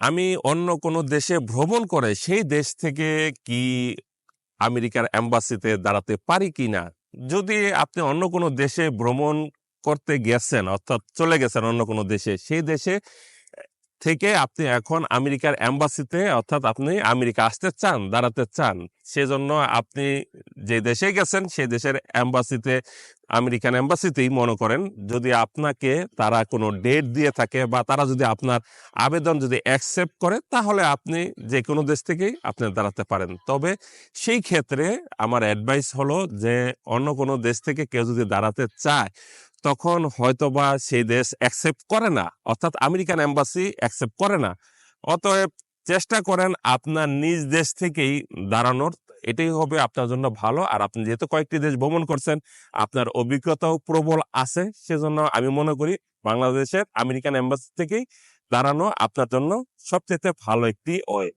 আমি অন্য কোনো দেশে ভ্রমণ করে সেই দেশ থেকে কি আমেরিকার এম্বাসিতে দাঁড়াতে পারি কিনা? যদি আপনি অন্য কোনো দেশে ভ্রমণ করতে গেছেন, অর্থাৎ চলে গেছেন অন্য কোনো দেশে, সেই দেশে থেকে আপনি এখন আমেরিকার এম্বাসিতে, অর্থাৎ আপনি আমেরিকা আসতে চান, দাঁড়াতে চান, সেজন্য আপনি যে দেশে গেছেন সেই দেশের এম্বাসিতে, আমেরিকান এম্বাসিতেই মনে করেন, যদি আপনাকে তারা কোনো ডেট দিয়ে থাকে বা তারা যদি আপনার আবেদন যদি অ্যাকসেপ্ট করে, তাহলে আপনি যে কোনো দেশ থেকেই আপনি দাঁড়াতে পারেন। তবে সেই ক্ষেত্রে আমার অ্যাডভাইস হলো যে অন্য কোনো দেশ থেকে কেউ যদি দাঁড়াতে চায়, তখন হয়তোবা সেই দেশ অ্যাকসেপ্ট করে না, অর্থাৎ আমেরিকান এম্বাসি অ্যাকসেপ্ট করে না। অতএব চেষ্টা করেন আপনার নিজ দেশ থেকেই দাঁড়ানোর, এটাই হবে আপনার জন্য ভালো। আর আপনি যেহেতু কয়েকটি দেশ ভ্রমণ করছেন, আপনার অভিজ্ঞতাও প্রবল আছে, সেজন্য আমি মনে করি বাংলাদেশের আমেরিকান এম্বাসি থেকেই দাঁড়ানো আপনার জন্য সবচেয়ে ভালো একটি ওয়ে।